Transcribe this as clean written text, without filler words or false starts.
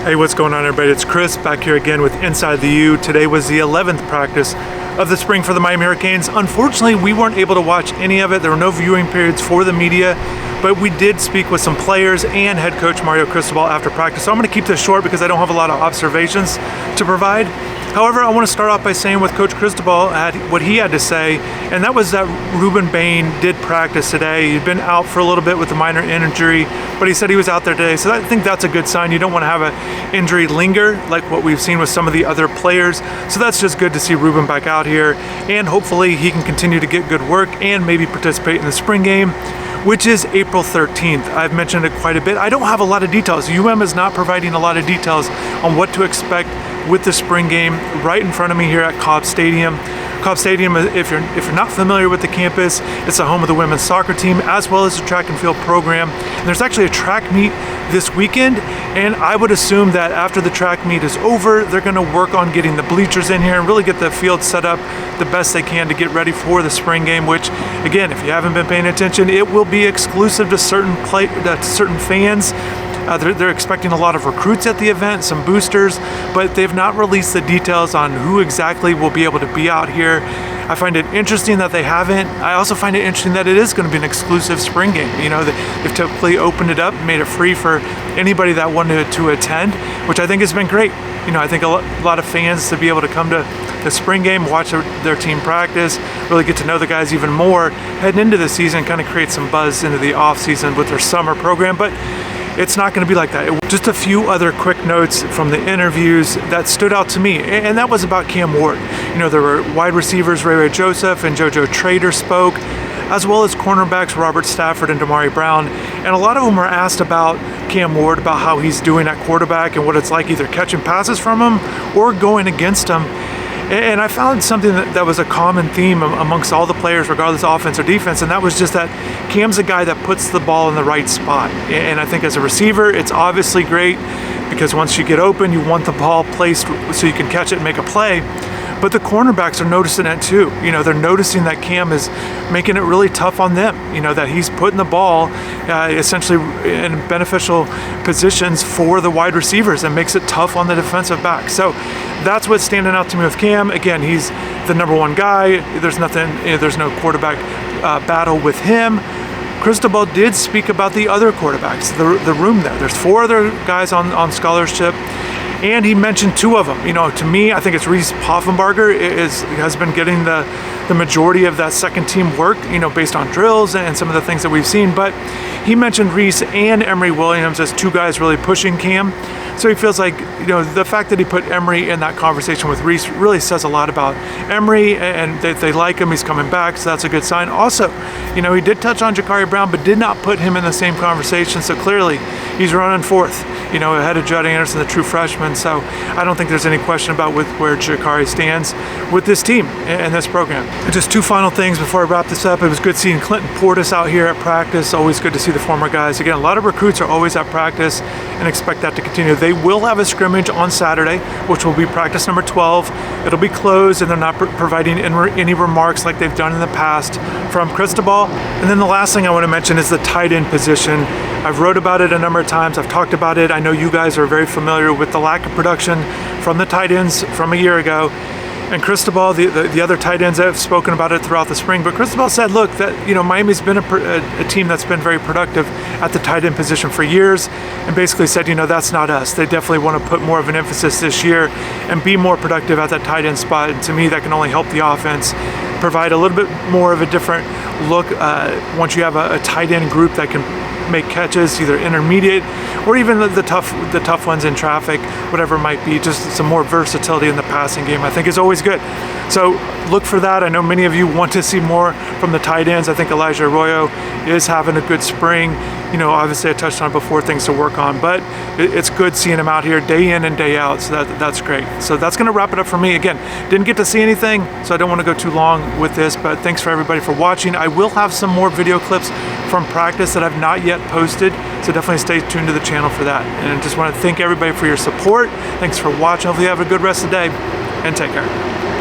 Hey, what's going on, everybody? It's Chris back here again with Inside the U. Today was the 11th practice of the spring for the Miami Hurricanes. Unfortunately, we weren't able to watch any of it. There were no viewing periods for the media, but we did speak with some players and head coach Mario Cristobal after practice. So I'm going to keep this short because I don't have a lot of observations to provide. However, I want to start off by saying with Coach Cristobal what he had to say, and that was that Ruben Bain did practice today. He'd been out for a little bit with a minor injury, but he said he was out there today. So I think that's a good sign. You don't want to have an injury linger like what we've seen with some of the other players. So that's just good to see Ruben back out here, and hopefully he can continue to get good work and maybe participate in the spring game, which is April 13th. I've mentioned it quite a bit. I don't have a lot of details. UM is not providing a lot of details on what to expect with the spring game right in front of me here at Cobb Stadium. Cobb Stadium, if you're not familiar with the campus, it's the home of the women's soccer team as well as the track and field program. And there's actually a track meet this weekend, and I would assume that after the track meet is over, they're going to work on getting the bleachers in here and really get the field set up the best they can to get ready for the spring game, which, again, if you haven't been paying attention, it will be exclusive to certain fans. They're expecting a lot of recruits at the event, some boosters, but they've not released the details on who exactly will be able to be out here. I find it interesting that they haven't. I also find it interesting that it is going to be an exclusive spring game. You know, they've typically opened it up, made it free for anybody that wanted to attend, which I think has been great. You know, I think a lot of fans to be able to come to the spring game, watch their team practice, really get to know the guys even more heading into the season, kind of create some buzz into the off season with their summer program. But it's not going to be like that. Just a few other quick notes from the interviews that stood out to me, and that was about Cam Ward. You know, there were wide receivers, Ray Joseph and JoJo Trader spoke, as well as cornerbacks Robert Stafford and Damari Brown. And a lot of them were asked about Cam Ward, about how he's doing at quarterback and what it's like either catching passes from him or going against him. And I found something that was a common theme amongst all the players, regardless of offense or defense, and that was just that Cam's a guy that puts the ball in the right spot. And I think as a receiver, it's obviously great because once you get open, you want the ball placed so you can catch it and make a play. But the cornerbacks are noticing it too. You know, they're noticing that Cam is making it really tough on them. You know, that he's putting the ball essentially in beneficial positions for the wide receivers and makes it tough on the defensive back. So that's what's standing out to me with Cam. Again, he's the number one guy. There's no quarterback battle with him. Cristobal did speak about the other quarterbacks, the room there. There's 4 other guys on scholarship. And he mentioned 2 of them. You know, to me, I think it's Reese Poffenbarger has been getting the majority of that second team work, you know, based on drills and some of the things that we've seen. But he mentioned Reese and Emory Williams as 2 guys really pushing Cam. So he feels like, you know, the fact that he put Emory in that conversation with Reese really says a lot about Emory, and they like him. He's coming back, so that's a good sign. Also, you know, he did touch on Jakari Brown, but did not put him in the same conversation. So clearly, he's running 4th, you know, ahead of Judd Anderson, the true freshman. So I don't think there's any question about where Jakari stands with this team and this program. And just 2 final things before I wrap this up. It was good seeing Clinton Portis out here at practice. Always good to see the former guys. Again, a lot of recruits are always at practice and expect that to continue. They will have a scrimmage on Saturday, which will be practice number 12. It'll be closed, and they're not providing any remarks like they've done in the past from Cristobal. And then the last thing I want to mention is the tight end position. I've wrote about it a number of times. I've talked about it. I know you guys are very familiar with the lack of production from the tight ends from a year ago. And Cristobal, the other tight ends have spoken about it throughout the spring, but Cristobal said, look, that, you know, Miami's been a team that's been very productive at the tight end position for years, and basically said, you know, that's not us. They definitely want to put more of an emphasis this year and be more productive at that tight end spot. And to me, that can only help the offense provide a little bit more of a different look once you have a tight end group that can make catches, either intermediate or even the tough ones in traffic, whatever it might be. Just some more versatility in the passing game, I think, is always good. So look for that. I know many of you want to see more from the tight ends. I think Elijah Arroyo is having a good spring. You know, obviously I touched on before, things to work on, but it's good seeing him out here day in and day out. So that's great. So that's going to wrap it up for me. Again, didn't get to see anything, so I don't want to go too long with this, but thanks for everybody for watching. I will have some more video clips from practice that I've not yet posted, so definitely stay tuned to the channel for that. And I just want to thank everybody for your support. Thanks for watching. Hopefully you have a good rest of the day, and take care.